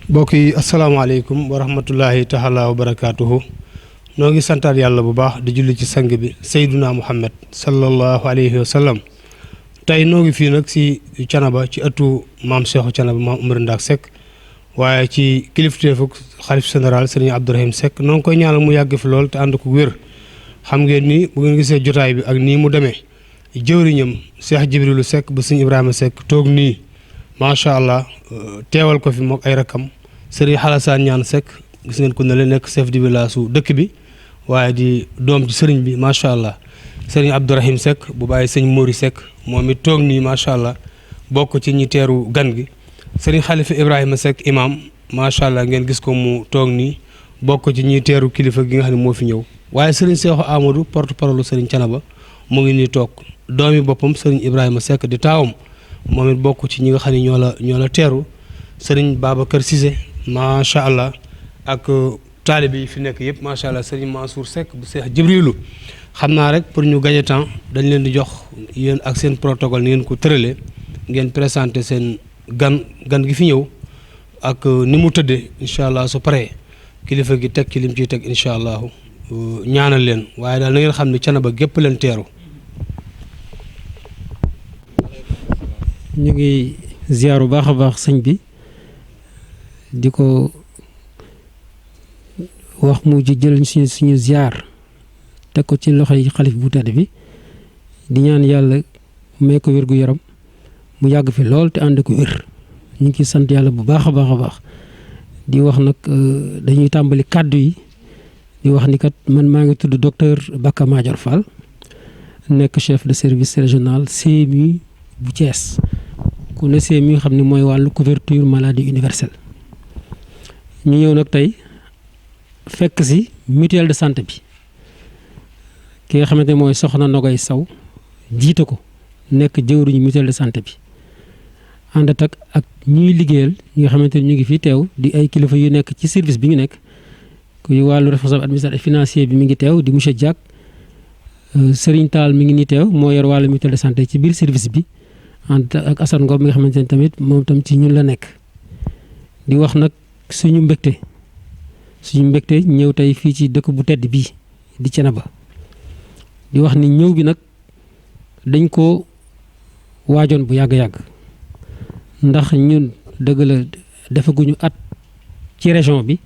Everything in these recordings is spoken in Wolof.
mbokk yi asalaamaaleykum wa rahmatullahi taala wa barakaatuhu noo ngi santaat yàlla bu baax di julli ci sang bi Seyduna Muhammad sallallahu alayhi wa sallam tey noo ngi fii nag si Thiénaba ci ëttu maam Cheikhu Thiénaba maam Oumar Ndak Seck waaye ci kilifteefu xalif général Serigne Abdourahim Seck noo ngi koy ñaanal mu yàgg fi lool te ànd ko wér xam ngeen ni bu ngeen gisee jotaay bi ak nii mu demee jëwriñam Cheikh Jibrilu Seck bu Serigne Ibrahima Seck toog nii macha allah teewal ko fi mook ay rakam Serigne Xalasaan ñaan Seck gis ngeen ko ne la nekk chef de village su dëkk bi waaye di doom ci sëriñ bi macha allah Serigne Abdourahim Seck bu bàyyi sëñ Mori Seck moom it toog nii macha allah bokk ci ñi teeru gan gi Serigne Khalifa Ibrahima Seck imam macha allah ngeen gis ko mu toog nii bokk ci ñi teeru kilifa gi nga xam ne moo fi ñëw waaye Serigne Cheikh Amadou porte parole Serigne Thiénaba mu ngi nii toog doomi boppam Serigne Ibrahima Seck di taawam moom it bokk ci ñi nga xam ne ñoo la teeru Serigne Babacar Cissé macha allah ak taalibe yi fi nekk yëpp macha allah Serigne Mansour Seck bu Cheikh Jibrilu xam naa rek pour ñu gagner temps dañ leen di jox yéen ak seen protocole ni ngeen ko tëralee ngeen présenté seen gan gi fi ñëw ak ni mu tëddee incha allah su paree kilifa gi teg ci lim ciy teg incha allah ñaanal leen waaye daal na ngeen xam ne Thiénaba gépp leen teeru. ñu ngi ziar bu baax a baax sëñ bi di ko wax mu jël suñu ziar teg ko ci loxo yi xalif bu tedd bi di ñaan yàlla may ko wér gu yaram mu yàgg fi lool te ànd ko wér ñu ngi sant yàlla bu baax a baax a baax di wax nag dañuy tàmbali kàddu yi di wax ni kat man maa ngi tudd docteur Bakka Madior Fall nekk chef de service régional CMU bu Thiès ku ne CMU xam ne mooy wàllu couverture maladie universelle ñu ñëw nag tey fekk si mutuelle de santé bi ki nga xamante ne mooy soxna Nogay Saw jiite ko nekk jëwriñu mutuelle de santé bi ànd ak ñuy liggéeyal ñi nga xamante ne ñu ngi fi teew di ay kilifa yu nekk ci service bi ñu nekk kuy wàllu responsable administratif financier bi mi ngi teew di monsieur Diack Serigne Tall mi ngi nii teew moo yor wàllu mutuelle de santé ci biir service bi ànd ak Assane Ngom mi nga xamante ne tamit moom tam ci ñun la nekk di wax nag suñu mbégte ñëw tey fii ci dëkk bu tedd bii di Thiénaba di wax ni ñëw bi nag dañ ko waajoon bu yàgg-yàgg ndax ñun dëgg la defaguñu at ci région bi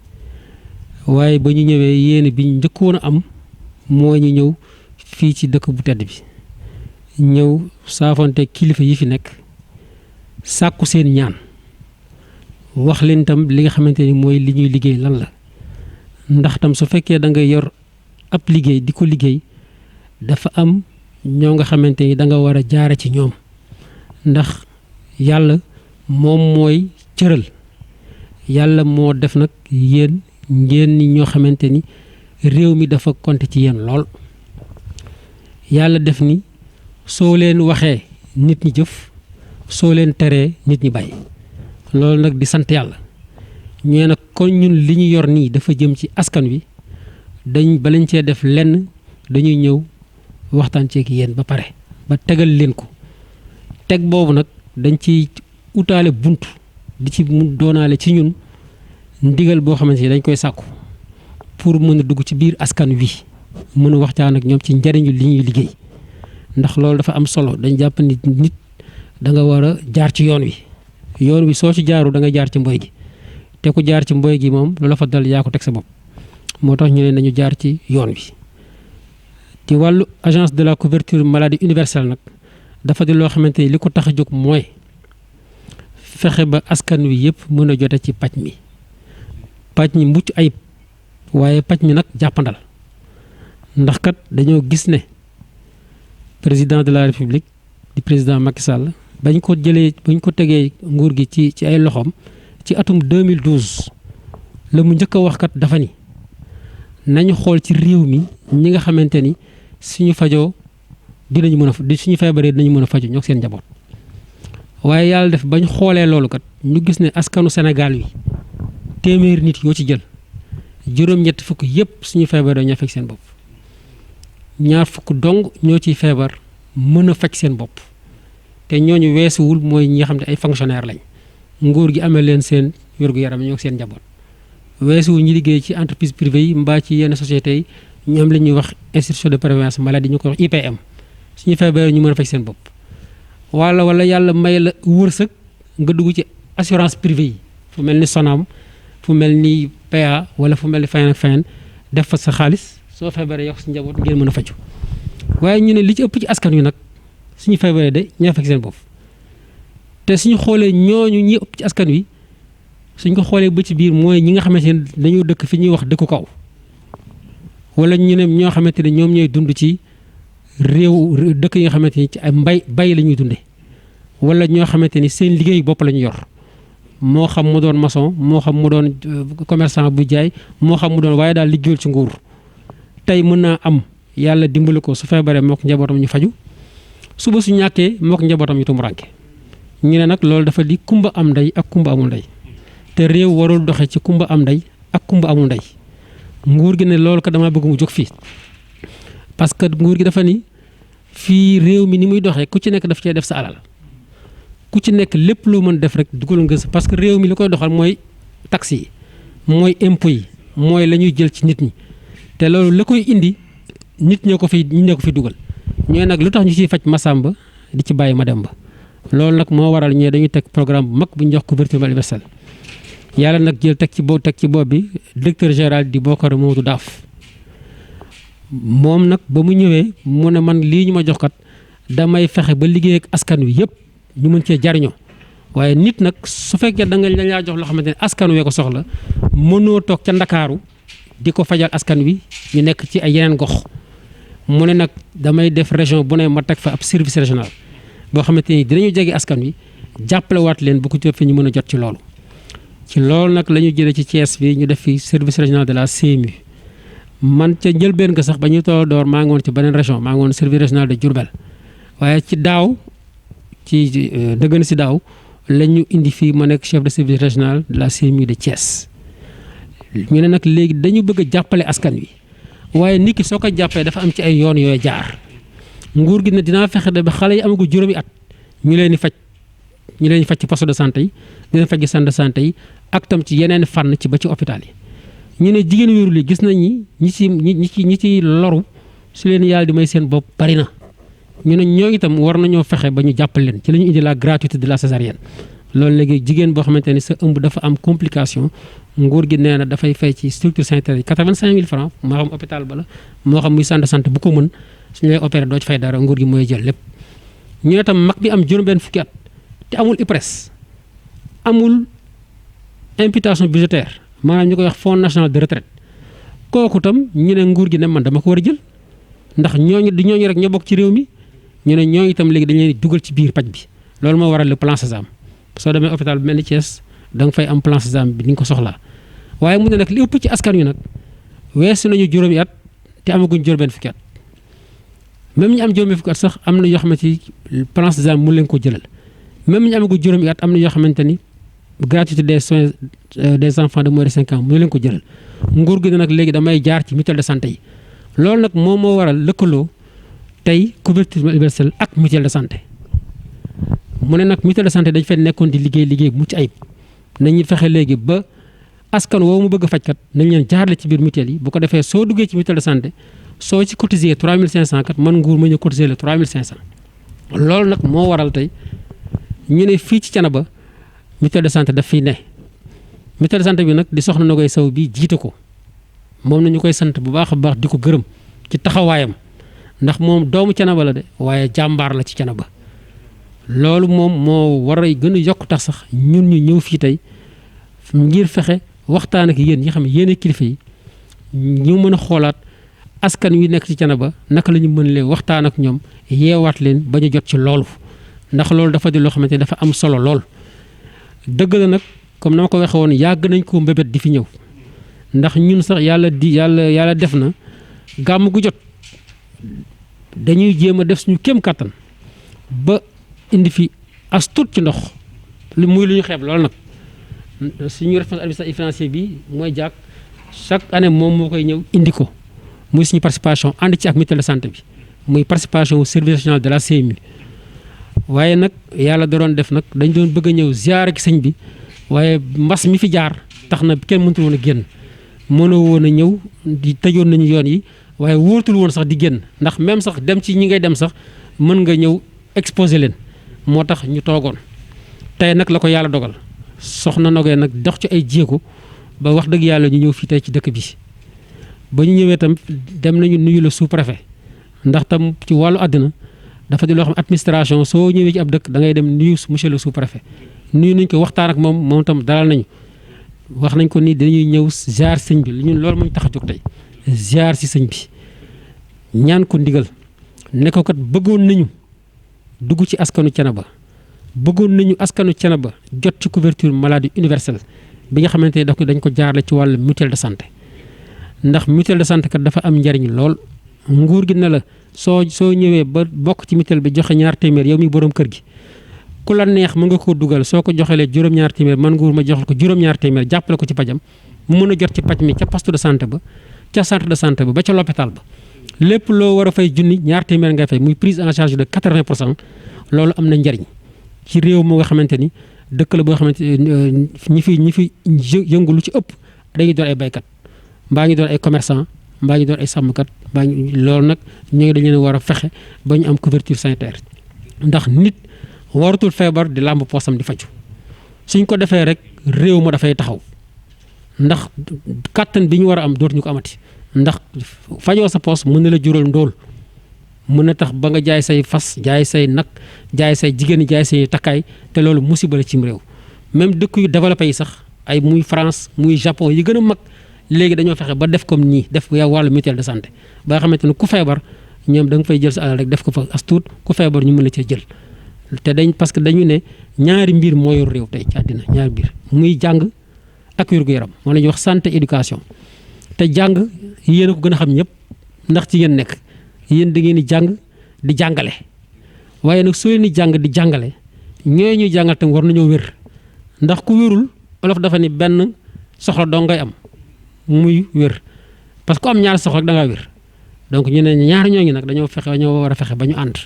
waaye ba ñu ñëwee yéene bi ñu njëkkoon a am mooy ñu ñëw fii ci dëkk bu tedd bi ñëw saafante kilifa yi fi nekk sàkku seen ñaan wax leen tam li nga xamante ni mooy li ñuy liggéey lan la ndax tam su fekkee da nga yor ab liggéey di ko liggéey dafa am ñoo nga xamante ni da nga war a jaare ci ñoom ndax yàlla moom mooy cëral yàlla moo def nag yéen ngeen ni ñoo xamante ni réew mi dafa compter ci yéen lool yàlla def ni soo leen waxee nit ñi jëf soo leen teree nit ñi bàyyi loolu nag di sant yàlla ñee nag kon ñun li ñu yor nii dafa jëm ci askan wi balañ cee def lenn dañuy ñëw waxtaan ceeg yéen ba pare ba tegal leen ko teg boobu nag dañ ci utaale bunt di ci mu doonaale ci ñun ndigal boo xamante ni dañ koy sàkku pour mën a dugg ci biir askan wi mën a waxtaan ak ñoom ci njariñu li ñuy liggéey ndax loolu dafa am solo dañ jàpp nit da nga war a jaar ci yoon wi soo ci jaaru da nga jaar ci mboy gi te ku jaar ci mboy gi moom loola fa dal yaa ko teg sa bopp moo tax ñu ne nañu jaar ci yoon wi ci wàllu agence de la couverture maladie universelle nag dafa di loo xamante ni li ko tax a jóg mooy fexe ba askan wi yëpp mën a jote ci paj mi mucc ayib waaye paj mi nag jàppandal ndax kat dañoo gis ne président de la république di président Macky Sall bañ ko tegee nguur gi ci ay loxoom ci atum 2012 la mu njëkk a wax kat dafa ni nañu xool ci réew mi ñi nga xamante ni suñu fajoo dinañu mën a suñu feebaree dinañu mën a faju ñoo seen njaboot. waaye yàlla def bañ xoolee loolu kat ñu gis ne askanu Sénégal wi téeméeri nit yoo ci jël juróom-ñett fukk yépp suñu feebaree ñoo faj seen bopp ñaar fukk dong ñoo ciy feebar mën a faj seen bopp te ñooñu weesuwul mooy ñi nga xam ne ay fonctionnaire lañ nguur gi amee leen seen wér-gu-yaram ñoo seen njaboot weesuwul ñi liggéey ci entreprise privée yi mbaa ci yenn sociétés yi ñu am li ñuy wax institution de prévention maladie ñu ko wax IPM suñu feebaree ñu mën a faj seen bopp. wala yàlla may la wërsëg nga dugg ci assurance privée yi fu mel ni Sonam fu mel ni PA wala fu mel ni feneen ak feneen def fa sa xaalis soo feebaree yokk si njaboot ngeen mën a faju waaye ñu ne li ci ëpp ci askan wi nag suñu feebaree de ñoo fekk seen bopp te suñu xoolee ñooñu ñi ëpp ci askan wi suñ ko xoolee ba ci biir mooy ñi nga xamante ne dañoo dëkk fi ñuy wax dëkku kaw wala ñu ne ñoo xamante ne ñoom ñooy dund ci réew dëkk yi nga xamante ni ci ay bay la ñuy dunde wala ñoo xamante ni seen liggéey bopp la ñu yor moo xam mu doon maçon moo xam mu doon commerçant bu jaay moo xam mu doon waaye daal liggéeyul ci nguur tey mën naa am yàlla dimbali ko su feebaree mook njabootam ñu faju suba su ñàkkee mook njabootam ñu tumuranke ñu ne nag loolu dafa di kumba am ndey ak kumba amul ndey te réew warul doxe ci kumba am ndey ak kumba amul ndey nguur gi ne loolu ko dama bëgg mu jóg fii parce que nguur gi dafa ni fii réew mi ni muy doxee ku ci nekk daf cee def sa alal ku ci nekk lépp loo mën def rek dugal nga parce que réew mi li koy doxal mooy taxes yi mooy impôts yi mooy la ñuy jël ci nit ñi te loolu la koy indi nit ñoo ko fi dugal ñooy nag lu tax ñu ciy faj Masamba di ci bàyyi Mademba loolu nag moo waral ñee dañuy teg programme bu mag bu ñu jox couverture universelle yàlla nag jël teg ci bopp bi directeur général di Bokar Mamadou Daaf moom nag ba mu ñëwee mu ne man lii ñu ma jox kat damay fexe ba liggéey ak askan wi yëpp ñu mën cee jariñoo waaye nit nag su fekkee da nga laa jox loo xamante ne askan wee ko soxla mënoo toog ca Ndakaaru di ko fajal askan wi ñu nekk ci ay yeneen gox mu ne nag damay def région bu ne ma teg fa ab service régional boo xamante ni dinañu jege askan wi jàppale waat leen bu ko jot fi ñu mën a jot ci loolu. ci loolu nag la ñu jëlee ci Thiès bi ñu def fi service régional de la CMU man ca njëlbeen nga sax ba ñu toll door maa ngi woon ci beneen région maa ngi woon service régional de Diourbel waaye ci daaw ci dëggan si daaw la ñu indi fii ma nekk chef de service régional de la CMU de Thiès ñu ne nag léegi dañu bëgg a jàppale askan wi waaye nit ki soo ko jàppee dafa am ci ay yoon yooyu jaar nguur gi ne dinaa fexe ba xale yi amagul juróomi at ñu leen di faj ci poste de santé yi di leen faj ci centre de santé yi ak tam ci yeneen fànn ci ba ci hôpital yi ñu ne jigéen wéerul yi gis nañ ni ñi ci loru su leen yàlla di may seen bopp bari na ñu ne ñoo itam war nañoo fexe ba ñu jàppale leen ci la ñu indi la gratuité de la césarienne loolu léegi jigéen boo xamante ni sa ëmb dafa am complication nguur gi nee na dafay fay ci structure sanitaire yi 85 000 francs moo xam hôpital ba la moo xam muy centre de santé bu ko mën suñu lay opéré doo ci fay dara nguur gi mooy jël lépp ñu ne tam mag bi am juróom-benn fukki at te amul IPRES amul imputation budgétaire maanaam ñu koy wax fonds national de retraite kooku tam ñu ne nguur gi ne man dama ko war a jël ndax ñooñu rek ñoo bokk ci réew mi ñu ne ñooñu itam léegi dañu leen di dugal ci biir paj bi loolu moo waral le plan Sésame soo demee hôpital bu mel ni Thiès da nga fay am plan Sésame bi ni nga ko soxlaa waaye mu ne nag li ëpp ci askan wi nag weesu nañu juróomi at te amaguñ juróom-benn fukki at même ñu am juróomi fukki at sax am na yoo xamante ni plan Sésame mu leen ko jëlal même ñu amaguñ juróomi at am na yoo xamante ni gratuité des soins des enfants de moins de 5 ans mu leen ko jëlal nguur gi ne nag léegi damay jaar ci mutuelle de santé yi loolu nag moom moo waral lëkkaloo tey couverture universelle ak mutuelle de santé mu ne nag mutuelle de santé dañ fay nekkoon di liggéey bu mucc ayib nañu fexe léegi ba askan woowu mu bëgg a fajkat nañ leen jaarale ci biir mutuelle yi bu ko defee soo duggee ci mutuelle de santé soo ci cotiser 3500 kat man nguur ma ñu cotiser le 3500 loolu nag moo waral tey ñu ne fii ci Thiénaba mutuelle de santé daf fiy ne mutuelle de santé bi nag di soxna Nogoy Sow bi jiite ko moom na ñu koy sant bu baax a baax di ko gërëm ci taxawaayam ndax moom doomu Thiénaba la de waaye jàmbaar la ci Thiénaba loolu moom moo war a gën a yokk tax sax ñun ñu ñëw fii tey ngir fexe waxtaan ak yéen ñi xam ne yéen kilifa yi ñu mën a xoolaat askan wi nekk ci Thiénaba naka la ñu mën leen waxtaan ak ñoom yeewaat leen ba ñu jot ci loolu ndax loolu dafa di loo xamante ni dafa am solo lool. dëgg la nag comme na ma ko waxee woon yàgg nañ ko mbébét di fi ñëw ndax ñun sax yàlla def na gàmm gu jot dañuy jéem a def suñu kéem kattan ba indi fi as tuut ci ndox lu muy lu ñu xeeb lool nag suñu responsable administratif financier bi mooy jàkk chaque année moom moo koy ñëw indi ko muy suñu participation ànd ci ak mutuelle de santé bi muy participation au service régional de la CMU. waaye nag yàlla da doon def nag dañ doon bëgg a ñëw ziyaare ci sëñ bi waaye mbas mi fi jaar tax na kenn mënatul woon a génn mënoo woon a ñëw di tëjoon nañu yoon yi waaye wóoratul woon sax di génn ndax même sax dem ci ñi ngay dem sax mën nga ñëw exposé leen moo tax ñu toogoon. tey nag la ko yàlla dogal soxna Nogay nag dox ci ay jéego ba wax dëgg yàlla ñu ñëw fii tey ci dëkk bi ba ñu ñëwee tam dem nañu nuyu le sous-préfet ndax tam ci wàllu àddina dafa di loo xam administration soo ñëwee ci ab dëkk da ngay dem nuyu monsieur le sous-préfet nuyu nañ ko waxtaan ak moom tam dalal nañu wax nañ ko ni dañuy ñëw ziar sëñ bi ñun loolu moo ñu tax a jóg tey ziar si sëñ bi ñaan ko ndigal ne ko kat bëggoon nañu dugg ci askanu Thiénaba bëggoon nañu askanu Thiénaba jot ci couverture maladie universelle bi nga xamante ne dañ ko jaarale ci wàllu mutuelle de santé ndax mutuelle de santé kat dafa am njariñ lool nguur gi ne la soo ñëwee ba bokk ci mutuelle bi joxe ñaar téeméer yow mi borom kër gi ku la neex mën nga koo dugal soo ko joxelee juróom-ñaar téeméer man nguur ma joxal ko juróom-ñaar téeméer jàppale ko ci pajam mu mën a jot ci paj mi ca poste de santé ba ca centre de santé ba ca l'hôpital ba lépp loo war a fay junni ñaar téeméer ngay fay muy prise en charge de 80% loolu am na njariñ ci réew moo nga xamante ni dëkk la boo xamante ñi fi yëngu lu ci ëpp dañuy doon ay baykat mbaa ngi doon ay commerçant mbaa ngi doon ay sàmmkat mbaa ngi loolu nag ñooñu dañu leen war a fexe ba ñu am couverture sanitaire ndax nit waratul feebar di làmb poosam di faju suñ ko defee rek réew ma dafay taxaw ndax kàttan bi ñu war a am dootuñu ko amati ndax fajoo sa poos mën na la jural ndóol mën na tax ba nga jaay say fas jaay say nag jaay say jigéen jaay say takkaay te loolu musiba la cim réew même dëkk yu développé yi sax ay muy France muy Japon yi gën a mag léegi dañoo fexe ba def comme ñii def yow wàllu mutuelle de santé ba nga xamante ne ku feebar ñoom da nga fay jël sa alal rek def ko fa as tuut ku feebar ñu mën la cee jël te parce que dañu ne ñaari mbir moo yor réew tey ci àddina ñaari mbir muy jàng ak wér-gu-yaram moo la ñuy wax santé éducation te jàng yéen a ko gën a xam ñëpp ndax ci ngeen nekk yéen da ngeen di jàng di jàngale waaye nag soo leen di jàng di jàngale ñooy ñuy jàngal tam war nañoo wér ndax ku wérul olof dafa ni benn soxla doo ngay am muy wér parce que ku am ñaar soxla rek da ngaa wér donc ñu ne ñaar ñooñu nag dañoo war a fexe ba ñu ànd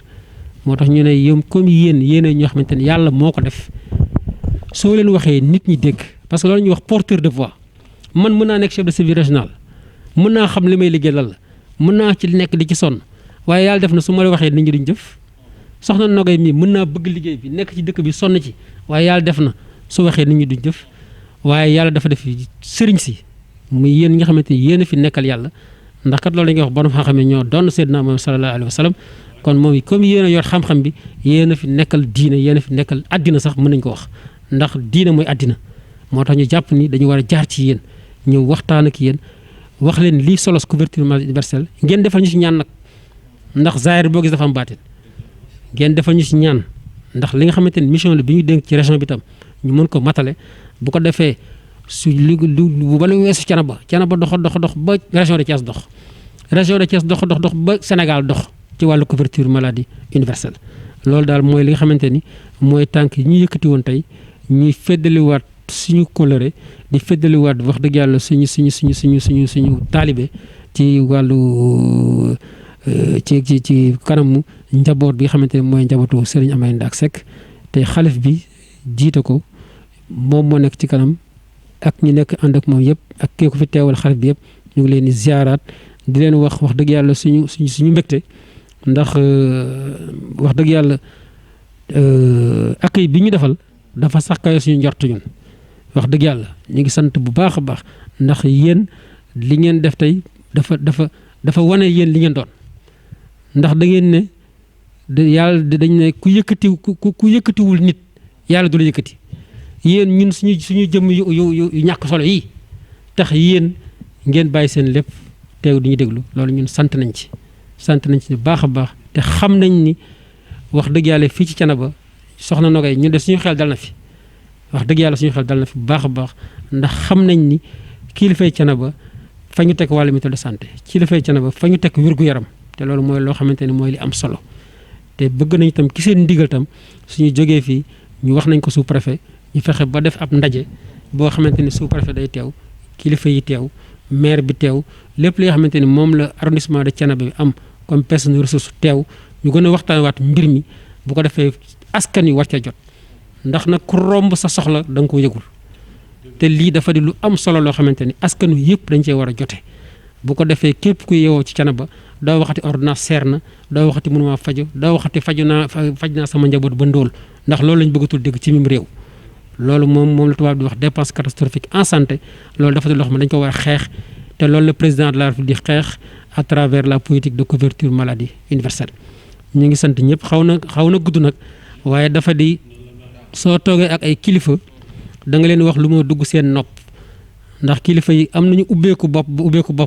moo tax ñu ne yow comme yéen ñoo xamante ne yàlla moo ko def soo leen waxee nit ñi dégg parce que loolu ñuy wax porteur de voix man mën naa nekk chef de service régional mën naa xam li may liggéey lan la mën naa ci nekk di ci sonn waaye yàlla def na su ma la waxee nit ñi duñ jëf soxna Nogay mii mën naa bëgg liggéey bi nekk ci dëkk bi sonn ci waaye yàlla def na su waxee nit ñi duñ jëf waaye yàlla dafa def sëriñ si muy yéen ñi nga xamante ni yéen a fi nekkal yàlla ndax kat loolu la ñuy wax borom xam-xam yi ñoo doon Seydina Muhammad sallallahu alayhi wa sallam kon moom comme yéen a yor xam-xam bi yéen a fi nekkal diina yéen a fi nekkal addina sax mën nañ ko wax ndax diina mooy addina moo tax ñu jàpp ni dañu war a jaar ci yéen ñëw waxtaan ak yéen wax leen lii solos couverture maladie universelle ngeen defal ñu ci ñaan nag ndax zaahir boo gis dafa am baatin ngeen defal ñu ci ñaan ndax li nga xamante ni mission la bi ñu dénk ci région bi tam ñu mën ko matale bu ko defee su bu bala weesu Thiénaba dox ba région de Thiès dox ba Sénégal dox ci wàllu couverture maladie universelle loolu daal mooy li nga xamante ni mooy tànk yi ñu yëkkati woon tey ñuy feddaliwaat suñu coloré di feddaliwaat wax dëgg yàlla suñu taalibe ci wàllu ci kanamu njaboot bi nga xamante ne mooy njabootu Serigne Amary Ndack Seck te xalif bi jiite ko moom moo nekk ci kanam ak ñi nekk ànd ak moom yëpp ak kii ko fi teewal xalif bi yëpp ñu ngi leen di ziaraat di leen wax dëgg yàlla suñu mbégte ndax wax dëgg yàlla accueil bi ñu defal dafa sax kayo suñu njort ñun wax dëgg yàlla ñu ngi sant bu baax a baax ndax yéen li ngeen def tey dafa wane yéen li ngeen doon ndax da ngeen ne yàlla dañ ne ku yëkkatiwul nit yàlla du la yëkkati yéen ñun suñu jëmm yu ñàkk solo yi tax yéen ngeen bàyyi seen lépp teew di ñu déglu loolu ñun sant nañ ci bu baax a baax te xam nañ ni wax dëgg yàlla fii ci Thiénaba soxna Nogay ñu de suñu xel dal na fi wax dëgg yàlla suñu xel dal na fi bu baax a baax ndax xam nañ ni kilifay Thiénaba fa ñu teg wàllu mutuelle de santé kilifay Thiénaba fa ñu teg wér-gu-yaram te loolu mooy loo xamante ni mooy li am solo te bëgg nañ itam ki seen ndigal tam suñu jógee fii ñu wax nañ ko sous-préfet ñu fexe ba def ab ndaje boo xamante ni sous-préfet day teew kilifa yi teew maire bi teew lépp li nga xamante ni moom la arrondissement de Thiénaba bi am comme personne ressource teew ñu gën a waxtaanwaat mbir mi bu ko defee askan wi war ca jot ndax nag ku romb sa soxla da nga ko yëgul te lii dafa di lu am solo loo xamante ni askan wi yëpp dañ cee war a jote bu ko defee képp ku yeewoo ci Thiénaba doo waxati ordonnance seer na doo waxati mënuma faju doo waxati faj naa sama njaboot ba ndóol ndax loolu lañ bëggatul dégg ci mim réew loolu moom la tubaab di wax dépense catastrophique en santé loolu dafa di loo xam ne dañ ko war a xeex te loolu le président de la République di xeex à travers la politique de couverture maladie universelle ñu ngi sant ñëpp xaw na gudd nag waaye dafa di soo toogee ak ay kilifa da nga leen wax lu ma dugg seen nopp ndax kilifa yi am nañu ubbeeku bopp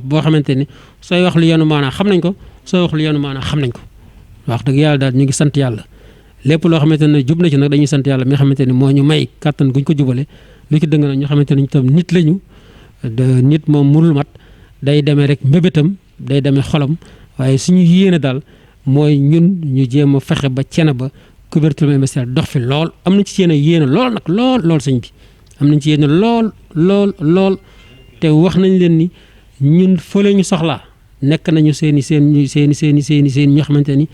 boo xamante ni sooy wax lu yenu maanaa xam nañ ko sooy wax lu yenu maanaa xam nañ ko wax dëgg yàlla daal ñu ngi sant yàlla lépp loo xamante ne jub na ci nag dañuy sant yàlla mi nga xamante ni moo ñu may kàttan guñ ko jubale lu ci dëng nag ñu xamante ni ñu tam nit lañu nit moom mënul mat day demee rek mbébétam day demee xolam waaye suñu yéene daal mooy ñun ñu jéem a fexe ba Thiénaba couverture universelle dox fi lool am nañ ci yéene lool nag lool sëñ bi am nañ ci yéene lool te wax nañ leen ni ñun fële ñu soxlaa nekk nañu seen ñoo xamante ni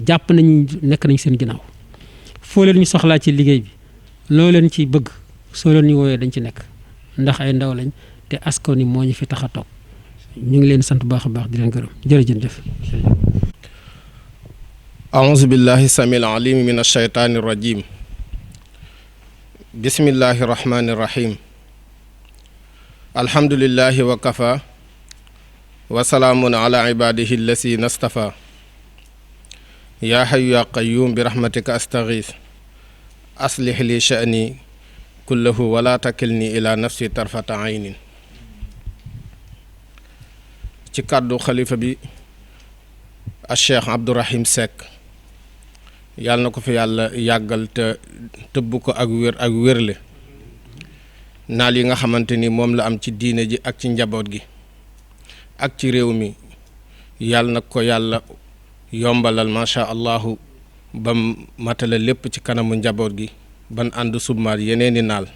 jàpp nañu nekk nañu seen ginnaaw foo leen ñu soxlaa ci liggéey bi loo leen ci bëgg soo leen ñu woowee dañ ci nekk ndax ay ndaw lañ te askan wi moo ñu fi tax a toog ñu ngi leen sant bu baax a baax di leen gërëm jërëjëf. أعوذ بالله السميع العليم من الشيطان الرجيم بسم الله الرحمن الرحيم الحمد لله وكفى وسلام على عباده الذين اصطفى يا حي يا قيوم برحمتك أستغيث أصلح لي شأني كله ولا تكلني إلى نفسي طرفة عين ci kàddu xalifa bi Cheikh Abdourahim Seck yàlla na ko fi yàlla yàggal te tëbb ko ak wérle naal yi nga xamante ni moom la am ci diine ji ak ci njaboot gi ak ci réew mi yàlla na ko yàlla yombalal macha allahu ba matale lépp ci kanamu njaboot gi ban ànd submaat yeneeni naal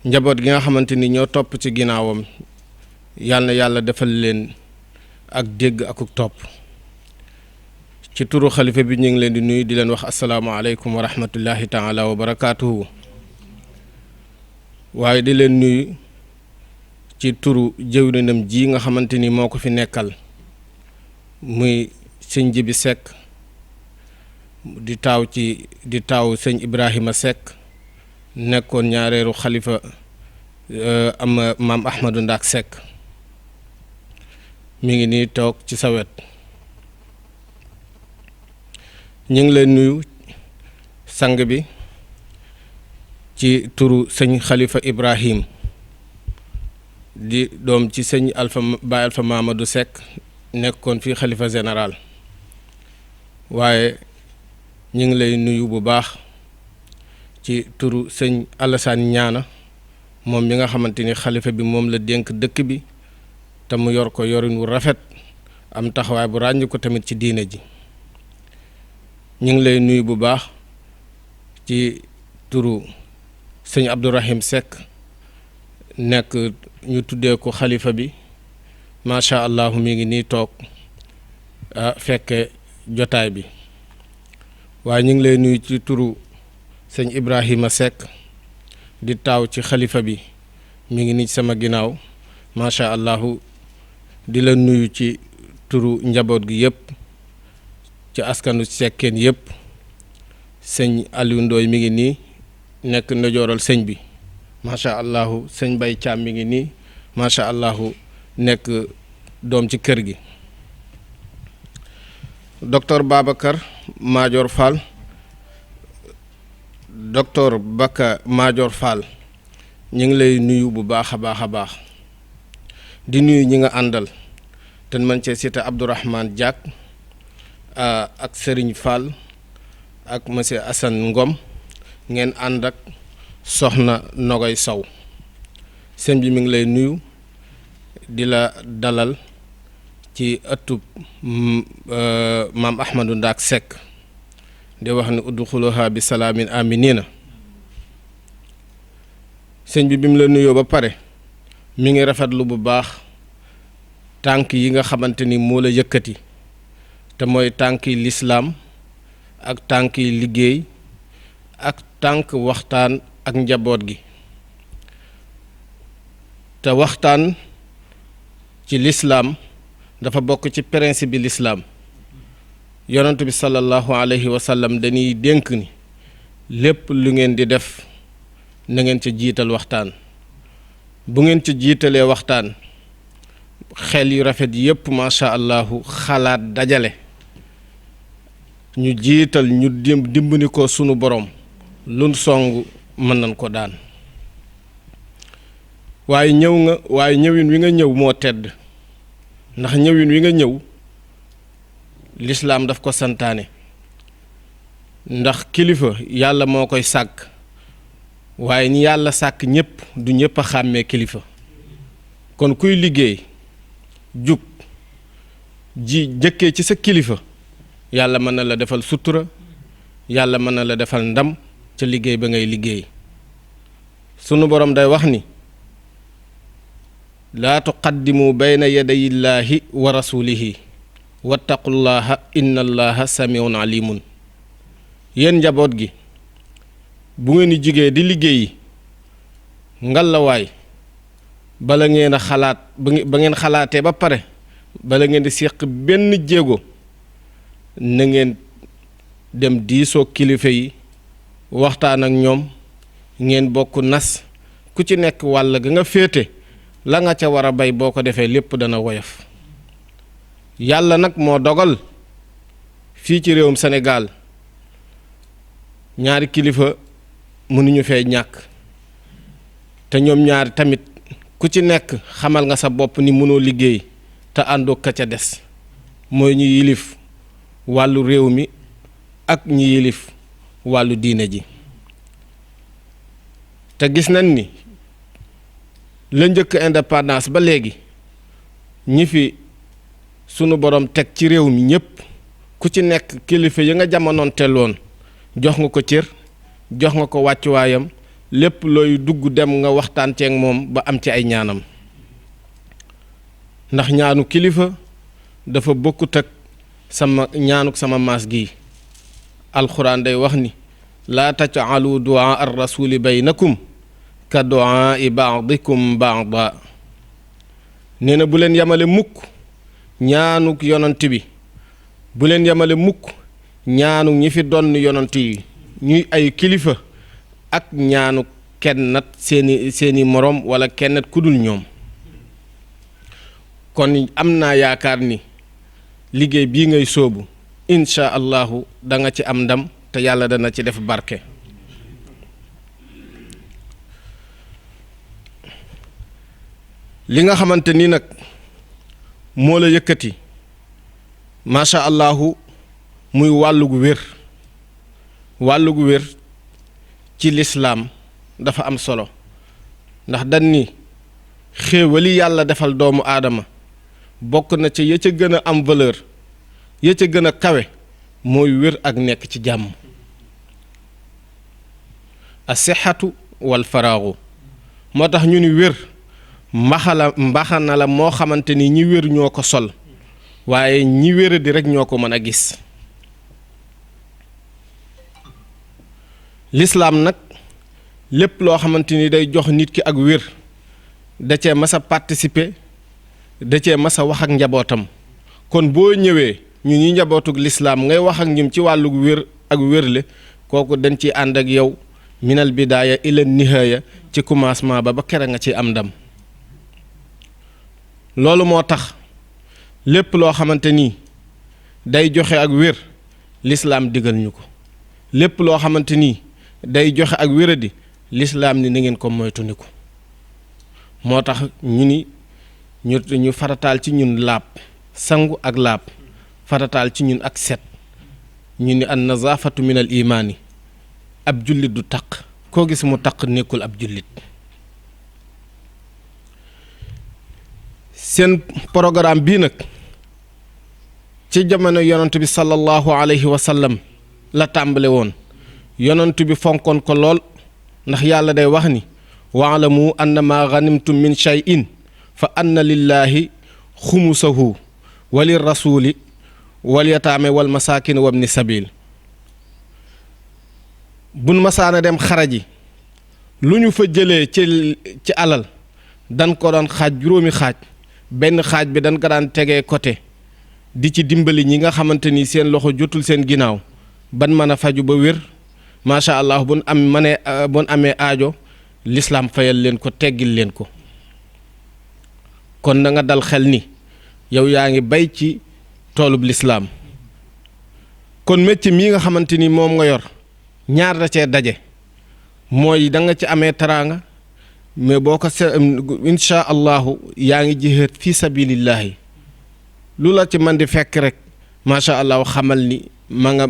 njaboot gi nga xamante ni ñoo topp ci ginnaawam yàlla na yàlla defal leen ak dégg akuk topp ci turu xalifa bi ñu ngi leen di nuyu di leen wax asalaamaaleykum wa rahmatullahi taala wa barakaatuhu waaye di leen nuyu ci turu jëwrinam ji nga xamante ni moo ko fi nekkal muy sëñ Jibi Seck di taaw sëñ Ibrahima Seck nekkoon ñaareelu xalifa am maam Ahmadou Ndak Seck mi ngi nii toog ci sa wet ñu ngi leen nuyu sang bi ci turu sëñ Khalifa Ibrahim di doom ci sëñ Baye Alpha Mamadou Seck nekkoon fii xalifa général waaye ñu ngi lay nuyu bu baax ci turu sëñ Alassane Ñaana moom mi nga xamante ni xalifa bi moom la dénk dëkk bi te mu yor ko yorin wu rafet am taxawaay bu ràññ ko tamit ci diine ji ñu ngi lay nuyu bu baax ci turu sëñ Abdourahim Seck nekk ñu tuddee ko xalifa bi macha allah mi ngi nii toog fekke jotaay bi waaye ñu ngi lay nuyu ci turu sëñ Ibrahima Seck di taaw ci xalifa bi mi ngi nii sama ginnaaw macha allah di la nuyu ci turu njaboot gi yëpp ci askanu sekkeen yëpp sëñ Aliou Ndoye mi ngi nii nekk ndeyjooral sëñ bi macha allah sëñ Bay Caam mi ngi nii macha allah nekk doom ci kër gi docteur Babacar Madior Fall docteur Baka Madior Fall ñu ngi lay nuyu bu baax a baax di nuyu ñi nga àndal te man cee cité Abdourahmane Diak ak Serigne Fall ak monsieur Assane Ngom ngeen ànd ak soxna Nogay Sow sëñ bi mi ngi lay nuyu di la dalal ci ëttub maam Ahmadou Ndaak Seck di wax ni udxuluha bi salaamin aminina sëñ bi mu la nuyoo ba pare mi ngi rafetlu bu baax tànk yi nga xamante ni moo la yëkkati te mooy tànk yi lislaam ak tànk yi liggéey ak tànk waxtaan ak njaboot gi te waxtaan ci lislaam dafa bokk ci principe bi lislaam yonent bi sallallahu alayhi wa sallam dañuy dénk ni lépp lu ngeen di def na ngeen ca jiital waxtaan bu ngeen ca jiitalee waxtaan xel yu rafet yépp macha allahu xalaat dajale ñu jiital ñu dimbali ko sunu borom lun song mën nañ ko daan waaye ñëwin wi nga ñëw moo tedd ndax ñëwin wi nga ñëw lislaam daf ko santaane ndax kilifa yàlla moo koy sàkk waaye ñi yàlla sàkk ñépp du ñépp a xàmmee kilifa kon kuy liggéey jug ji jëkkee ci sa kilifa yàlla mën na la defal sutura yàlla mën na la defal ndam ca liggéey ba ngay liggéey sunu borom day wax ni laa tuqaddimu bayna yadayillaahi wa rasulihi wattaqullaha inna allaha samiun alimun yéen njaboot gi bu ngeen di jigee di liggéeyi ngalawaay bala ngeen a xalaat ba ngeen xalaatee ba pare bala ngeen di séq benn jéego na ngeen dem diisoo kilifa yi waxtaan ak ñoom ngeen bokk nas ku ci nekk wàll ga nga féete la nga ca war a bay boo ko defee lépp dana woyof yàlla nag moo dogal fii ci réewum Sénégal ñaari kilifa mënuñu fee ñàkk te ñoom ñaari tamit ku ci nekk xamal nga sa bopp ni mënoo liggéey te àndoo ka ca des mooy ñu yilif wàllu réew mi ak ñu yilif wàllu diine ji te gis nañ ni la njëkk indépendance ba léegi ñi fi sunu borom teg ci réew mi ñépp ku ci nekk kilifa yi nga jamonoon telloon jox nga ko cër jox nga ko wàccuwaayam lépp looy dugg dem nga waxtaan ceeg moom ba am ci ay ñaanam ndax ñaanu kilifa dafa bokkut ak ñaanuk sama maas gi alxuraan day wax ni laa taj'alu du'aa ar-rasuli baynakum ka du'aa ba'dikum ba'da nee na bu leen yamale mukk ñaanuk yonant bi bu leen yamale mukk ñaanuk ñi fi donn yonant yi ñuy ay kilifa ak ñaanuk kennat seeni moroom wala kennat ku dul ñoom kon am naa yaakaar ni liggéey bii ngay sóobu insha allahu da nga ci am ndam te yàlla dana ci def barke li nga xamante ni nag moo la yëkkati macha allahu muy wàllu gu wér ci lislaam dafa am solo ndax dañ ni xéewali yàlla defal doomu aadama bokk na ca ya ca gën a am valeur ya ca gën a kawe mooy wér ak nekk ci jàmm asixatu wal faraaxu moo tax ñu ni wér mbaxana la moo xamante ni ñi wér ñoo ko sol waaye ñi wéra di rekk ñoo ko mën a gis lislaam nag lépp loo xamante ni day jox nit ki ak wér da cee mas a participer da cee mas a wax ak njabootam kon boo ñëwee ñu ñi njabootug lislaam ngay wax ak ñum ci wàllu wér ak wérle kooku dañ ci ànd ak yow minal bidaaya ila nihaaya ci commencement ba kere nga ci am ndam loolu moo tax lépp loo xamante ni day joxe ak wér lislaam digal ñu ko lépp loo xamante ni day joxe ak wéradi lislaam ni na ngeen ko moytandiku moo tax ñu farataal ci ñun laab sangu ak laab farataal ci ñun ak set ñu ni an nazafatu min al imaani ab jullit du taq koo gis mu taq nekkul ab jullit. seen programme bii nag ci jamono yonent bi sallallahu alayhi wa sallam la tàmbale woon yonent bi fonkoon ko lool ndax yàlla day wax ni waalamu annama ganimtum min shay'in fa anna lillahi xumusahu wali rasuli wal yataame wal masaakin wabni sabil buñ masaana dem xaraji lu ñu fa jëlee ci alal dan ko doon xaaj juróomi xaaj benn xaaj bi dañ ko daan tegee côté di ci dimbali ñi nga xamante ni seen loxo jotul seen ginnaaw ban mën a faju ba wér macha allah buñ amee aajo lislaam fayal leen ko teggil leen ko. kon na nga dal xel ni yow yaa ngi bay ci toolub lislaam kon métier mii nga xamante ni moom nga yor ñaar da cee daje mooy da nga ci amee taraanga mais boo ko insha allahu yaa ngi jihaad fi sabilillahi lu la ci man di fekk rek macha allah xamal ni ma nga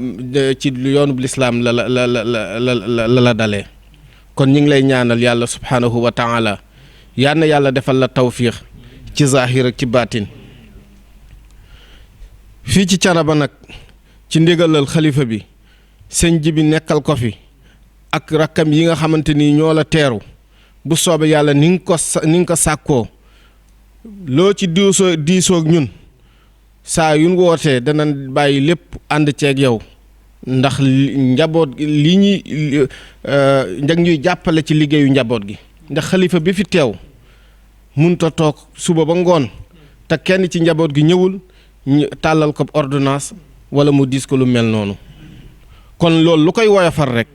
ci yoonub lislaam la dalee. kon ñu ngi lay ñaanal yàlla subhanahu wa taala yal na yàlla defal la tawfiix ci zaahir ak ci baatin. fii ci Thiénaba nag ci ndigalal xalifa bi sëñ ji bi nekkal ko fi ak rakkam yi nga xamante ni ñoo la teeru bu soobee yàlla ni nga ko sàkkoo loo ci diisoog ñun saa yuñ wootee dana bàyyi lépp ànd ceeg yow ndax njaboot li ñuy njag ñuy jàppale ci liggéeyu njaboot gi ndax xalifa bi fi teew munta toog suba ba ngoon te kenn ci njaboot gi ñëwul ñu tàllal ko ordonnance wala mu diis ko lu mel noonu kon loolu lu koy woyofal rek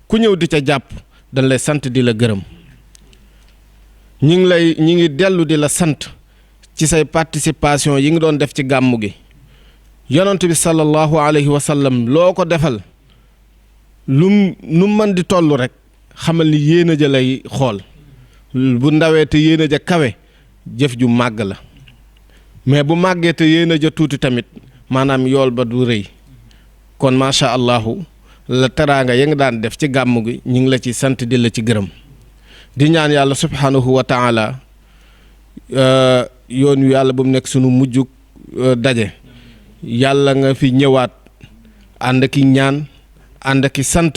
ku ñëw di ca jàpp dañ lay sant di la gërëm ñi ngi dellu di la sant ci say participation yi nga doon def ci gàmmu gi yonent bi sallallahu alayhi wa sallam loo ko defal nu mën di toll rek xamal ni yéen a ja lay xool bu ndawee te yéen a ja kawe jëf ju màgg la mais bu màggee te yéen a ja tuuti tamit maanaam yool ba du rëy kon macha allahu la teraanga ya nga daan def ci gàmmu gi ñu ngi la ci sant di la ci gërëm di ñaan yàlla subhanahu wa taala yoon wi yàlla bu mu nekk sunu mujjug daje yàlla nga fi ñëwaat ànd ki ñaan ànd ki sant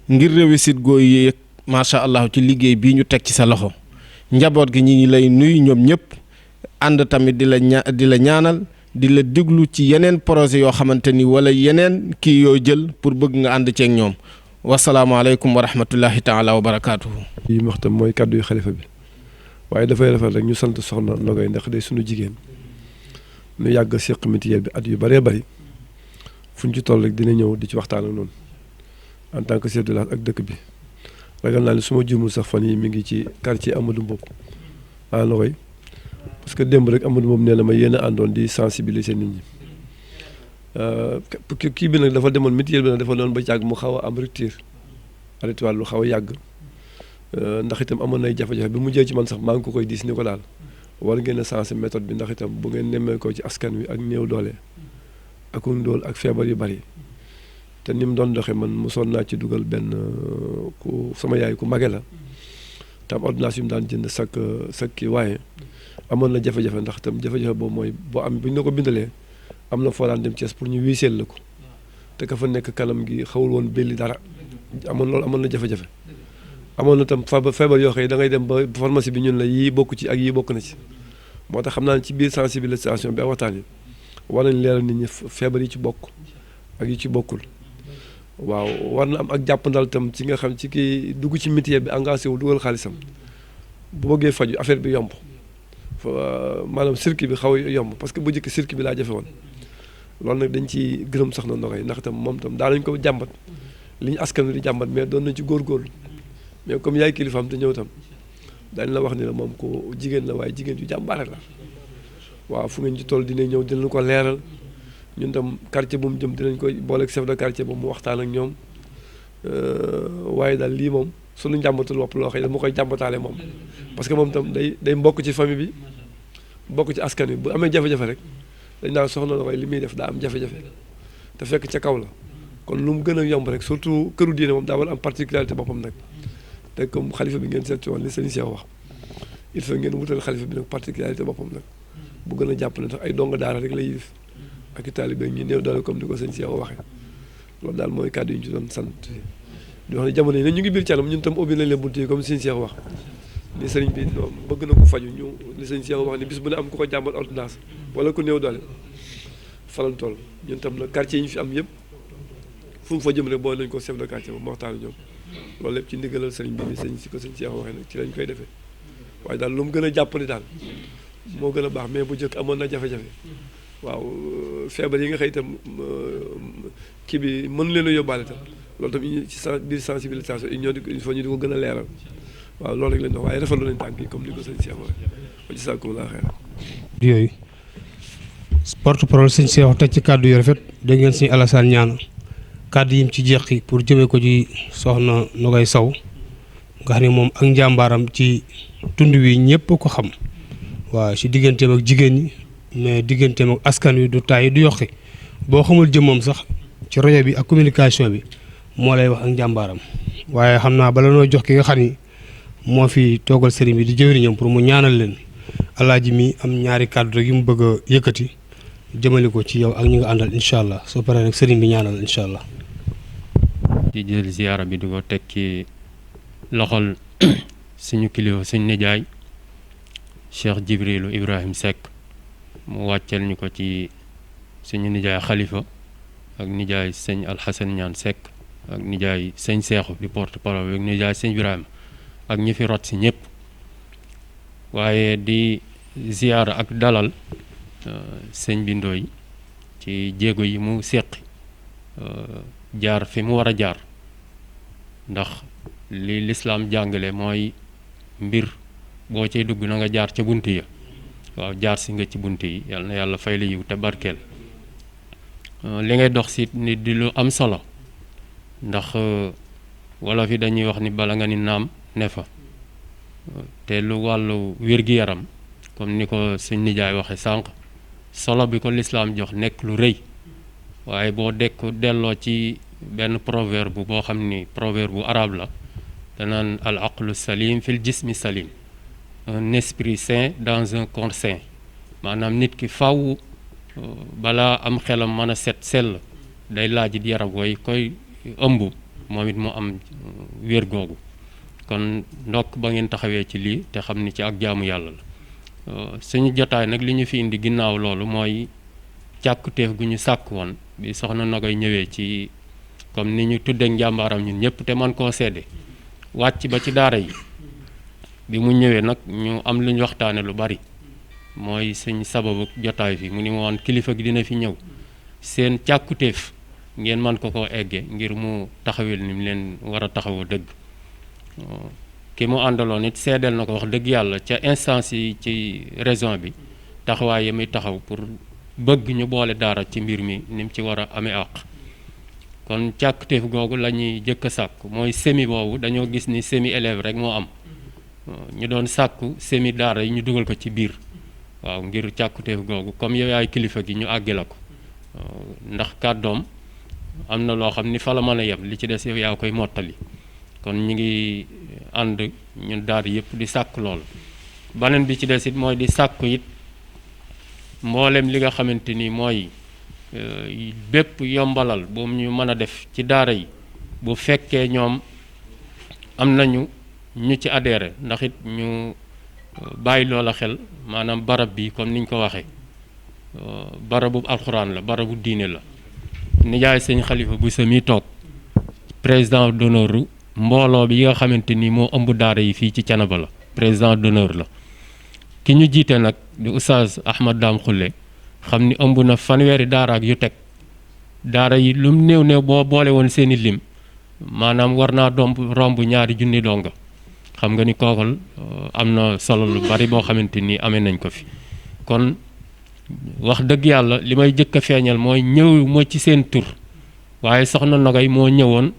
ngir réussite goo yéeg macha allah ci liggéey bii ñu teg ci sa loxo njaboot gi ñi ngi lay nuyu ñoom ñëpp ànd tamit di la ñaanal di la diglu ci yeneen projet yoo xamante ni wala yeneen kii yoo jël pour bëgg nga ànd ceeg ñoom wasalaamaaleykum wa rahmatullahi taala wa barakaatuhu. yi wax tam mooy kàddu yu xalifa bi waaye dafay rafet rek ñu sant soxna Nogay ndax day sunu jigéen ñu yàgg seq mutuelle bi at yu bëree bëri fu ñu ci toll rek dina ñëw di ci waxtaan ak noonu en tant que chef de village ak dëkk bi ragal naa ne su ma juumul sax fan yi mi ngi ci quartier Amadou Mboup à Nogay parce que démb rek Amadou Mboup nee na ma yéen a àndoon di sensibiliser nit ñi kii bi nag dafa demoon mutuelle bi nag dafa doon ba yàgg mu xaw a am rupture arrêté lu xaw a yàgg ndax itam amoon nay jafe-jafe bi mu jël ci man sax maa ngi ko koy diis ni ko daal war ngeen a sensé méthode bi ndax itam bu ngeen nemmee ko ci askan wi ak néew doole ak ndóol ak feebar yu bari te ni mu doon doxee man mosoon naa ci dugal benn ku sama yaay ku mage la tam ordonnance yu mu daan jënd sak kii waaye amoon na jafe-jafe ndax itam jafe-jafe boobu mooy boo am bu ñu la ko bindalee am na foo daan dem Thiès pour ñu wiiseel la ko te ka fa nekk kanam gi xawul woon belli dara amoon na jafe-jafe amoon na tam feebar yoo xëy da ngay dem ba pharmacie bi ñun la yii bokk ci ak yii bokk na ci moo tax xam naa ne ci biir sensibilisation bi ak waxtaan yi war nañ leeral nit ñi feebar yi ci bokk ak yi ci bokkul waaw war na am ak jàppandal tam ci nga xam ci kii dugg ci mutuelle bi engagé wu dugal xaalisam bu bëggee faju affaire bi yomb maanaam circuit bi xaw a yomb parce que bu njëkk circuit bi laa jafe woon loolu nag dañ ci gërëm Soxna Nogay ndax tam moom tam daa nañ ko jàmbat li ñu askan wi di jàmbat mais doon nañ ci góorgóorlu mais comme yaay kilifaam te ñëw tam dañ la wax ni la moom ko jigéen la waaye jigéen ju jàmbaare la waaw fu ngeen ci toll dinañ ñëw dinañ ko leeral ñun tam quartier bu mu jëm dinañ koy booleeg chef de quartier ba mu waxtaan ak ñoom waaye daal lii moom suñu njàmbatul wopp loo xam ne dama koy jàmbataale moom parce que moom tam day mbokk ci famille bi mbokk ci askan wi bu amee jafe-jafe rek dañ naan Soxna Nogay li muy def daa am jafe-jafe te fekk ca kaw la kon lu mu gën a yomb rek surtout këru diine moom daa war am particularité boppam nag te comme xalifa bi ngeen seet ci woon li sëñ Cheikh wax il faut ngeen wutal xalifa bi nag particularité boppam nag bu gën a jàpp ne tax ay donga daara rek la yilif ak i taalibe ñu néew doole comme ni ko sëñ Cheikh waxee loolu daal mooy kàddu yi ñu ci doon sant di wax ne jamono yi nag ñu ngi biir Thiénaba ñun tam ubbi nañ leen bunt yi comme sëñ Cheikh wax ni sëriñ bi bëgg na ko faju ñu li sëñ Cheikh wax ni bis bu ne am ku ko jàmbat ordonnance wala ku néew doole falal tool ñun tam nag quartier yi ñu fi am yëpp fu mu fa jëm rek boo nañ ko chef de quartier ba ma waxtaan ñoom loolu lépp ci ndigalal sëriñ bi sëñ si ko sëñ Cheikh waxee nag ci lañ koy defee waaye daal lu mu gën a jàpp ni daal moo gën a baax mais bu njëkk amoon na jafe-jafe waaw feebar yi nga xëy itam kii bi mën leen a yóbbaale tam loolu tam ci biir sensibilisation il faut ñu di ko gën a leeral waaw loolu rek lañ wax waaye rafetlu nañ tànk yi comme ni ko sëñ Cheikh waxee wa jazaakumullahu xayran yooyu porte parole sëñ Cheikh teg ci kàddu yu rafet dégg ngeen sëñ Alassane ñaan kàddu yim ci jeqi pour jëmee ko ci soxna Nogay Sow nga xam ne moom ak njàmbaaram ci tund wi ñëpp ko xam waaw ci digganteem ak jigéen ñi mais digganteem ak askan wi du tàyyi du yoqi boo xamul jëmmam sax ci rajo bi ak communication bi moo lay wax ak njàmbaaram waaye xam naa bala noo jox ki nga xam ni moo fi toogal sëriñ bi di jëwriñam pour mu ñaanal leen alaaji mi am ñaari kàddu rek yu mu bëgg a yëkkati jëmale ko ci yow ak ñi nga àndal incha allah soo paree rek sëriñ bi ñaanal incha allah. di jël ziyaara bi di ko teg ci loxol suñu kilifa suñu nijaay Cheikh Jibrilu Ibrahim Seck mu wàcceel ñu ko ci suñu nijaay xalifa ak nijaay sëñ Alxasan ñaan Seck ak nijaay sëñ Seexu di porte parole ak nijaay sëñ Ibrahima ak ñi fi rot si ñëpp waaye di ziyaara ak dalal sëñ bi Ndoye ci jéego yi mu séqi jaar fi mu war a jaar ndax li lislaam jàngale mooy mbir boo cay dugg na nga jaar ca bunt ya waaw jaar si nga ci bunt yi yal na yàlla fay la yiw te barkeel li ngay dox si nit di lu am solo ndax wolof yi dañuy wax ni bala nga ni naam ne fa te lu wàllu wér-gi-yaram comme ni ko suñ nijaay waxe sànq solo bi ko lislaam jox nekk lu rëy waaye boo delloo ci benn proverbe boo xam ni proverbe bu arabe la danaan al aqlu salim fil jismi salim un esprit sain dans un corps sain maanaam nit ki faw balaa am xelam mën a set sell day laajit yaram way koy ëmb moom it mu am wér googu kon ndokk ba ngeen taxawee ci lii te xam ni ci ak jaamu yàlla la suñu jotaay nag li ñu fi indi ginnaaw loolu mooy càkkutéef gu ñu sàkk woon bi soxna Nogay ñëwee ci comme ni ñu tuddee njàmbaaram ñun ñëpp te man koo seede wàcc ba ci daara yi bi mu ñëwee nag ñu am lu ñu waxtaane lu bari mooy suñ sababu jotaay fi mu ni ma woon kilifa gi dina fi ñëw seen càkkutéef ngeen man ko egge ngir mu taxawel ni mu leen war a taxawoo dëgg ki mu àndaloon it seedeel na ko wax dëgg yàlla ca instance yi ci raison bi taxawaay yi muy taxaw pour bëgg ñu boole daara ci mbir mi ni mu ci war a amee àq kon càkkutéef googu la ñuy jëkk a sàkku mooy semi boobu dañoo gis ni semi élève rek moo am ñu doon sàkku semi daara yi ñu dugal ko ci biir waaw ngir càkkutéef googu comme yow yaay kilifa gi ñu àggi la ko ndax kàddoom am na loo xam ni fa la mën a yem li ci des yow yaa koy mottali kon ñu ngi ànd ñun daara yëpp di sàkk lool beneen bi ci des it mooy di sàkku it mboolem li nga xamante ni mooy bépp yombalal bu ñu mën a def ci daara yi bu fekkee ñoom am nañu ñu ci adhéré ndax it ñu bàyyi loola xel maanaam barab bi comme niñ ko waxee barabu alxuraan la barabu diine la nijaay sëñ Xalifa bu sa mi toog président d'honneur mbooloo bi nga xamante ni moo ëmb daara yi fii ci Thiénaba la président d'honneur la ki ñu jiite nag di oustaz Ahmad Dame Khoule xam ni ëmb na fanweeri daara ak yu teg daara yi lum néew néew boo boole woon seeni lim maanaam war naa romb ñaari junni donga xam nga ni kookal am na solo lu bari boo xamante ni amee nañ ko fi kon wax dëgg yàlla li may jëkk a feeñal mooy ñëw ma ci seen tur waaye soxna Nogay moo ñëwoon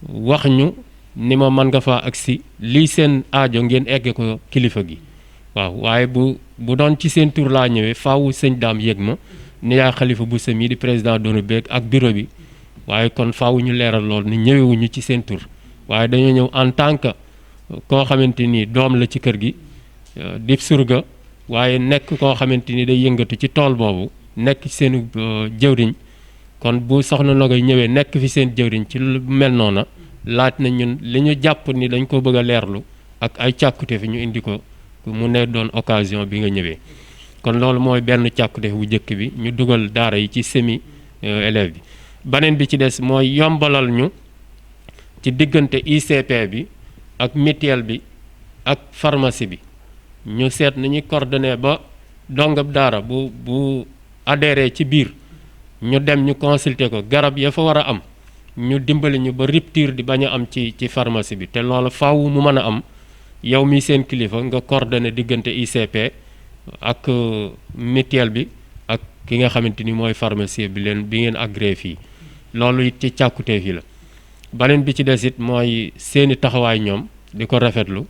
wax ñu ni ma mën nga faa agsi lii seen aajo ngeen egge ko kilifa gi waaw waaye bu doon ci seen tur laa ñëwee faaw sëñ daam yéeg ma ni yaa Xalifa bu sa mii di président d'honneur beeg ak bureau bi waaye kon faaw ñu leeral lool ni ñëwewuñu ci seen tur waaye dañoo ñëw en tant que koo xamante ni doom la ci kër gi di surga waaye nekk koo xamante ni day yëngatu ci tool boobu nekk ci seen jëwriñ kon bu soxna Nogaye ñëwee nekk fi seen jëwriñ ci lu mel noona laaj na ñun li ñu jàpp ni dañ ko bëgg a leerlu ak ay càkkute fi ñu indi ko mu ne doon occasion bi nga ñëwee kon loolu mooy benn càkkute bu njëkk bi ñu dugal daara yi ci semi élève bi beneen bi ci des mooy yombalal ñu ci diggante ICP bi ak mutuelle bi ak pharmacie bi ñu seet nañuy coordonné ba dongab daara bu adhéré ci biir ñu dem ñu consulter ko garab ya fa war a am ñu dimbali ñu ba rupture di bañ a am ci pharmacie bi te loolu faaw mu mën a am yow mi seen kilifa nga coordonné diggante ICP ak mutuelle bi ak ki nga xamante ni mooy pharmacie bi ngeen agréé fii loolu it ci càkkutee fii la beneen bi ci des it mooy seeni taxawaay ñoom di ko rafetlu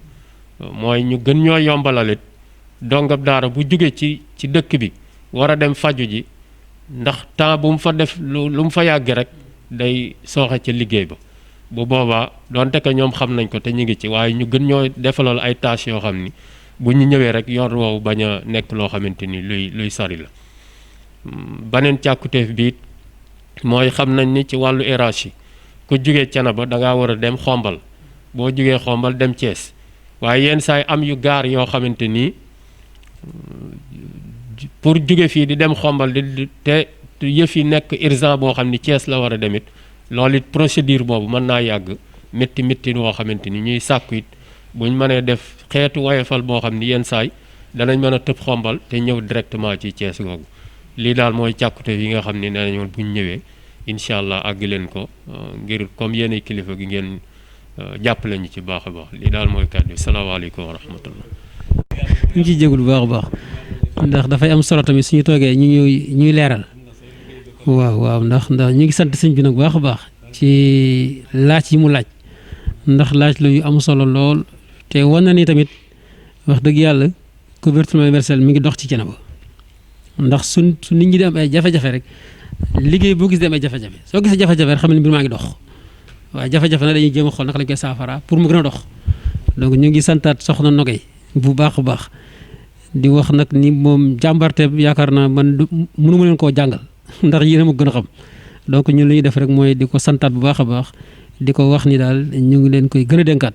mooy ñu gën ñoo yombalalit dongab daara bu jóge ci dëkk bi war a dem faju ji ndax temps bu mu fa def lu mu fa yàgg rek day sooxe ca liggéey ba bu boobaa donte que ñoom xam nañ ko te ñu ngi ci waaye ñu gën ñoo defalool ay tâches yoo xam ni bu ñu ñëwee rek yoon woowu bañ a nekk loo xamante ni luy sori la beneen càkkuteef bi mooy xam nañ ni ci wàllu hiérarchie ku jugee Thiénaba da ngaa war a dem xombal boo jugee xombal dem Thiès waaye yenn saay am yu gaar yoo xamante ni pour jóge fii di dem xombal te yëf yi nekk urgent boo xam ni Thiès la war a demit loolu it procédure boobu mën naa yàgg métti woo xamante ni ñuy sàkku it buñ mënee def xeetu woyofal boo xam ni yenn saay danañ mën a tëb xombal te ñëw directement ci Thiès googu lii daal mooy càkkute yi nga xam ni nee nañu buñ ñëwee incha allah àgg leen ko ngir comme yéenay kilifa gi ngeen jàppale ñu ci baax a baax lii daal mooy kàddu bi salaamaaleykum wa rahmatullah. ñu ciy jégul bu baax a baax ndax dafay am solo tamit suñu toogee ñuy leeral waaw ndax ñu ngi sant sëñ bi nag bu baax a baax ci laaj yi mu laaj ndax laaj la yu am solo lool te wan na ni tamit wax dëgg yàlla couverture universelle mi ngi dox ci Thiénaba ndax su nit ñi di am ay jafe-jafe rek liggéey boo gis di am ay jafe-jafe soo gisee jafe-jafe rek xam ne mbir maa ngi dox waaye jafe-jafe nag dañuy jéem a xool naka lañ koy saafara pour mu gën a dox donc ñu ngi santaat soxna Nogaye bu baax a baax di wax nag ni moom jàmbarte yaakaar naa man mënu ma leen koo jàngal ndax yéen a ma gën a xam donc ñun li ñuy def rek mooy di ko santaat bu baax a baax di ko wax ni daal ñu ngi leen koy gën a dénkaat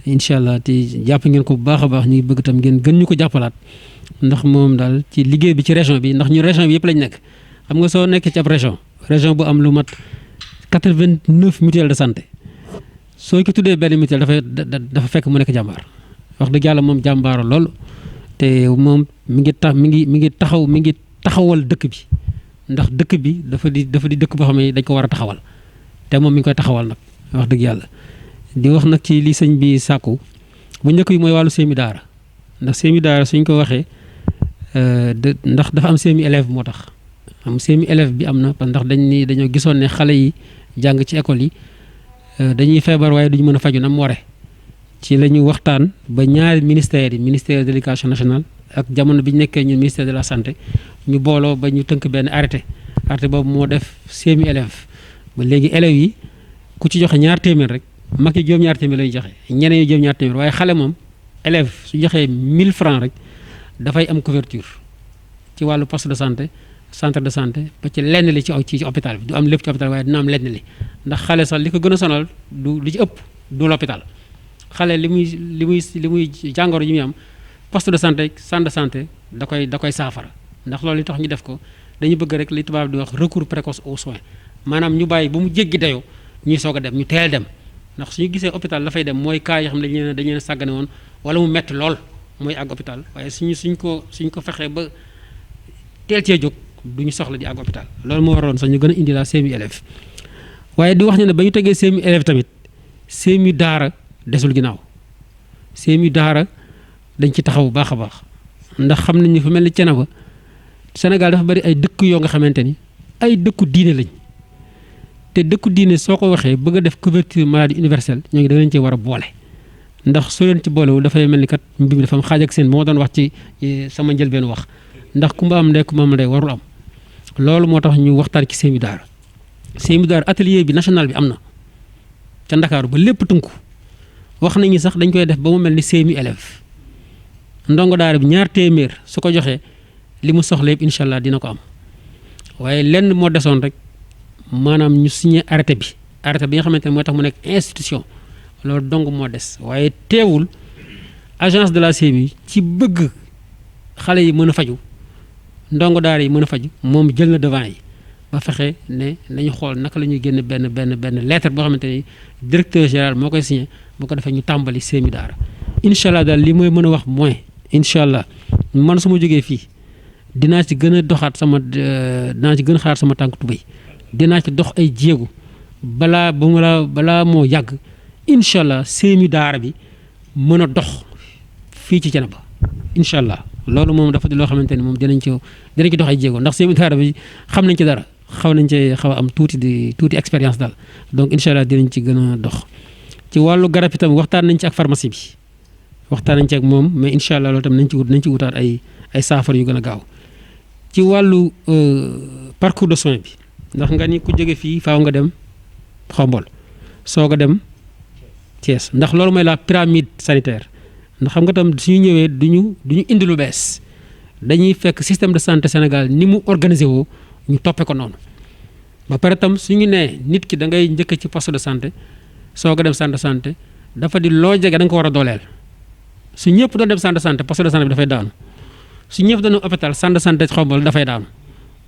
incha allah te jàpp ngeen ko bu baax a baax ñu ngi bëgg tam ngeen gën ñu ko jàppalaat ndax moom daal ci liggéey bi ci région bi ndax ñu région bi yëpp lañ nekk xam nga soo nekkee ci ab région bu am lu mat 89 mutuelles de santé soo ko tuddee benn mutuelle dafa fekk mu nekk jàmbaar wax dëgg yàlla moom jàmbaar lool te moom mi ngi taxawal dëkk bi ndax dëkk bi dafa di dëkk boo xam ne dañ ko war a taxawal te moom mi ngi koy taxawal nag wax dëgg yàlla di wax nag ci li sëñ bi sàkku bu njëkk bi mooy wàllu seemi daara ndax seemi daara suñ ko waxee ndax dafa am seemi élève moo tax am seemi élève bi am na ndax dañoo gisoon ne xale yi jàng ci école yi dañuy feebar waaye duñu mën a faju na mu ware ci la ñu waxtaan ba ñaari ministère de l'éducation nationale ak jamono bi ñu nekkee ñun ministère de la santé ñu booloo ba ñu tënk benn arrêté boobu moo def seemi élève ba léegi élèves yi ku ci joxe ñaar téeméer rek mag yi juróom ñaar téeméer lay joxe ñeneen ñi juróom ñaar téeméer waaye xale moom élève su joxee 1000 francs rek dafay am couverture ci wàllu poste de santé centre de santé ba ci lenn li ci hôpital bi du am lépp ci hôpital waaye dina am lenn li ndax xale sax li ko gën a sonal du li ci ëpp du l'hôpital xale li muy jàngoro yi muy am poste de santé centre de santé da koy saafara ndax loolu li tax ñu def ko dañu bëgg rek li tubaab di wax recours précoce aux soins maanaam ñu bàyyi ba mu jéggi dayoo ñuy soog a dem ñu teel dem ndax suñu gisee hôpital dafay dem mooy cas yoo xam ne dañu leen sàggane woon wala mu metti lool mooy àgg hôpital waaye suñ ko fexee ba teel cee jóg du ñu soxla di àgg hôpital loolu moo waroon sax ñu gën a indi la seemi élève waaye di wax ne ba ñu tegee seemi élève tamit seemi daara desul ginnaaw seemi daara dañ ci taxaw bu baax a baax ndax xam nañ ni fu mel ni Thiénaba Sénégal dafa bari ay dëkk yoo nga xamante ni ay dëkku diine lañ te dëkku diine soo ko waxee bëgg a def couverture maladie universelle ñoo ngi da leen ci war a boole ndax soo leen ci boolewul dafay mel ni kat mbir mi dafa am xaaj ak seen moo doon wax ci sama njëlbeen wax ndax kumba am ndey kumba am ndey warul am loolu moo tax ñu waxtaan ci seemi daara CMU daara atelier bi national bi am na ca Ndakaaru ba lépp tënku wax nañu sax dañ koy def ba mu mel ni CMU élève ndongo daara bi 2 téeméer su ko joxee li mu soxla yëpp incha allah dina ko am waaye lenn moo desoon rek maanaam ñu signé arrêté bi nga xamante ne mooy tax mu nekk institution loolu dong moo des waaye teewul agence de la CMU ci bëgg xale yi mën a faju ndongo daara yi mën a faju moom jël na devant yi ba fexe ne nañu xool naka la ñuy génn benn lettre boo xamante ni directeur général moo koy signé boo ko defee ñu tàmbali CMU daara incha allah daal li mooy mën a wax mooy incha allah man su ma jógee fii dinaa ci gën a doxaat dinaa ci gën a xaar sama tànk tubéy dinaa ci dox ay jéego balaa moo yàgg incha allah CMU daara bi mën a dox fii ci Thiénaba incha allah loolu moom dafa di loo xamante ni moom dinañ ci dox ay jéego ndax CMU daara bi xam nañ ci dara xaw nañ ci xaw a am tuuti expérience daal donc incha allah dinañ ci gën a dox. ci wàllu garab itam waxtaan nañ ci ak pharmacie bi waxtaan nañ ci ak moom mais incha allah loolu tam nañ ci wutaat ay saafara yu gën a gaaw ci wàllu parcours de soins bi ndax nga ni ku jóge fii faaw nga dem Xombol soog a dem Thiès ndax loolu mooy la pyramide sanitaire ndax xam nga tam suñu ñëwee duñu indi lu bees dañuy fekk système de santé Sénégal ni mu organisé woo ñu toppee ko noonu ba pare tam suñu nee nit ki da ngay njëkk ci poste de santé soog a dem centre de santé dafa di loo jege da nga ko war a dooleel su ñëpp doon dem centre de santé poste de santé bi dafay daanu su ñëpp doon hôpital centre de santé Xombol dafay daanu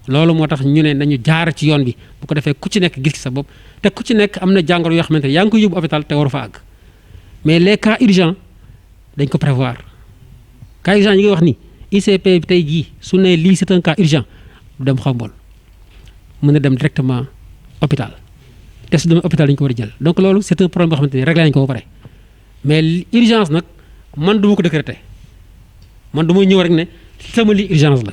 loolu moo tax ñu ne nañu jaar ci yoon bi bu ko defee ku ci nekk gis ci sa bopp te ku ci nekk am na jàngoro yoo xamante ne yaa ngi koy yóbbu hôpital te waru fa àgg mais les cas urgents dañ ko prévoir cas urgent yi nga wax ni ICP bi tey jii su ne lii c'est un cas urgent dem Xombol mën na dem directement hôpital te su demee hôpital dañu ko war a jël donc loolu c'est un problème boo xamante ni réglé nañu ko ba pare mais urgence nag man du ma ko décréter man du ma ñëw rek ne sama lii urgence la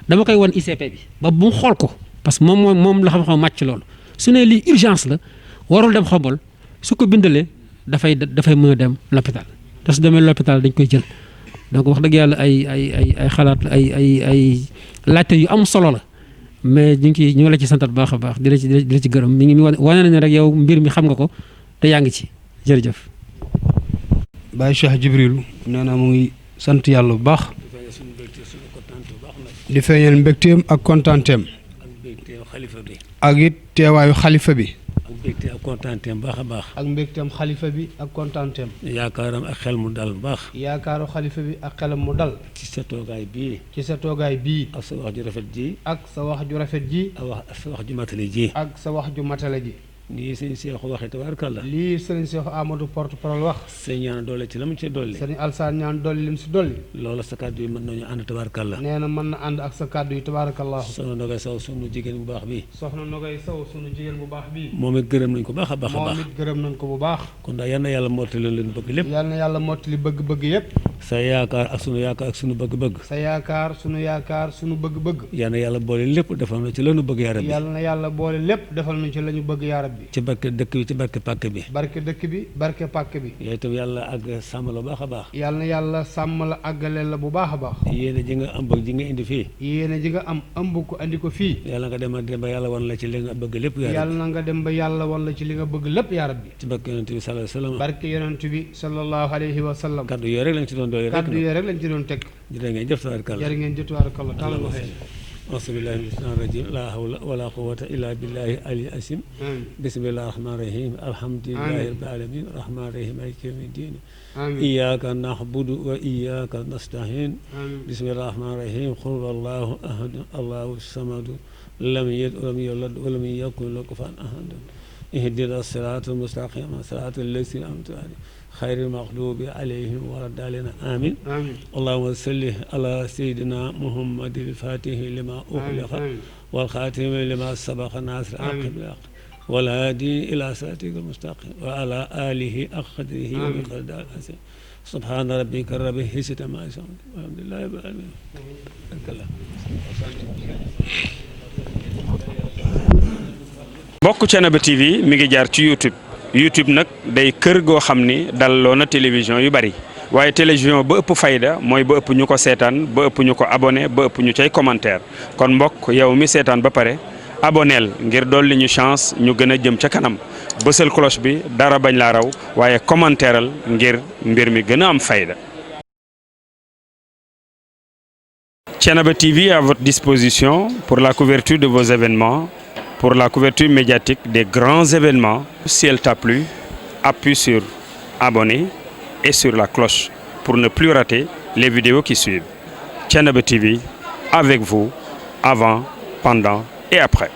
dama koy wan ICP bi ba bu mu xool ko parce que moom la xam-xam màcc loolu su ne lii urgence la warul dem Xombol su ko bindalee dafay mën a dem l'hôpital te su demee l'hôpital dañ koy jël donc wax dëgg yàlla ay xalaat ay laajte yu am solo la mais ñu la ci santat baax a baax di la ci gërëm mi ngi wane na ne rek yow mbir mi xam nga ko te yaa ngi ci jërëjëf. Baye Cheikh Jibrilu nee na mu ngi sant yàlla bu baax di feeñal mbégteem ak kontaanteem ak it teewaayu xalifa bi ak mbégteem ak kontaanteem baax a baax. ak mbégteem xalifa bi ak kontaanteem. yaakaaram ak xel mu dal bu baax. yaakaaru xalifa bi ak xelam mu dal. ci sa toogaay bii. ci sa toogaay bii. ak sa wax ju rafet ji. ak sa wax ju rafet ji. ak sa wax ju matale ji. ak sa wax ju matale ji. nii sëñ Seexu waxee tabaarkalla. lii sëñ Seexu Amadou porte-parole wax. sëñ ñaan doole ci la mu ci dolli. sëñ Alsaan ñaan dolli lim si dolli. loola sa kàddu yi mën nañu ànd tabaarkalla. nee na mën na ànd ak sa kàddu yi tabaarakallah. soxna Nogay Sow sunu jigéen bu baax bi. soxna Nogay Sow sunu jigéen bu baax bi. moom it gërëm nañ ko baax a baax a baax. moom it gërëm nañ ko bu baax. kon daal yal na yàlla mottali leen bëgg lépp. yal na yàlla mottali bëgg-bëgg yépp. sa yaakaar ak sunu yaakaar ak sunu bëgg-bëgg. sa yaakaar sunu bëgg-bëgg. yal na yàlla boole lépp defal na ci la ñu bëgg yaa rabbi. yal na yàlla boole lépp defal na ci la ñu bëgg yaa rabbi. ci barke dëkk bi ci barke pàkk bi. barke dëkk bi barke pàkk bi. yooyu itam yàlla àgg sàmm la baax a baax. yal na yàlla sàmm la àggaleel la bu baax a baax. yéene ji nga am ak ji nga indi fii. yéene ji nga am ëmb ko andi ko fii. yàlla nga dem ba yàlla wan la ci li nga bëgg lépp yaa rabbi. yàlla na nga dem ba yàlla wan la ci li nga bëgg lépp yaa rabbi. ci barke yonent bi sallallahu alayhi wa sallam. barke yonent bi sallallahu alayhi wa sallam. kaddu yooyu rek lañ ci doon doole rek. kaddu yooyu rek lañ ci doon teg. jërë ngeen jëf tabaarkalla. jërë ngeen jëf tabaarkalla taalal waxee. auzu billaahi mina shaytaani rajiim laa hawla wala quwwata illaa billaahi aliyyil aziim. bismillaahi rahmaani rahiim alhamdulillaahi rabbil aalamiin rahmaani rahiim maaliki yawmi ddiin. iyyaaka na'budu wa iyyaaka nasta'iin. bismillaahi rahmaani rahiim qul huwallaahu ahad allaahu samad lam yalid wa lam yuulad wa lam yakun lahu kufuwan ahad. ihdina siraatal mustaqiim siraatal laziina an'amta alayhim xayril maxduubi alayhim wa lad daalliin amiin. allahumma salli ala sayyidina muhammadil faatihi lima ughliqa wal xaatimi lima sabaqa naasiril haqqi bil haqqi wal haadi ila siraatikal mustaqiim wa ala aalihi haqqa qadrihi wa miqdaarihil aziim. subhaana rabbika rabbil izzati ammaa yasifuun walhamdulillaahi rabbil aalamiin. mbokk Thiénaba TV mi ngi jaar ci YouTube nag day kër goo xam ni dalloo na télévision yu bari waaye télévision ba ëpp fayda mooy ba ëpp ñu ko seetaan ba ëpp ñu ko abonné ba ëpp ñu cay commentaire kon mbokk yow mi seetaan ba pare abonneel ngir dolli ñu chance ñu gën a jëm ca kanam bësal cloche bi dara bañ laa raw waaye commentéeral ngir mbir mi gën a am fayda. Thiénaba TV est à votre disposition pour la couverture de vos événements, pour la couverture médiatique des grands événements. Si elle t'a plu, appuie sur abonner et sur la cloche pour ne plus rater les vidéos qui suivent. Thiénaba TV, avec vous, avant, pendant et après.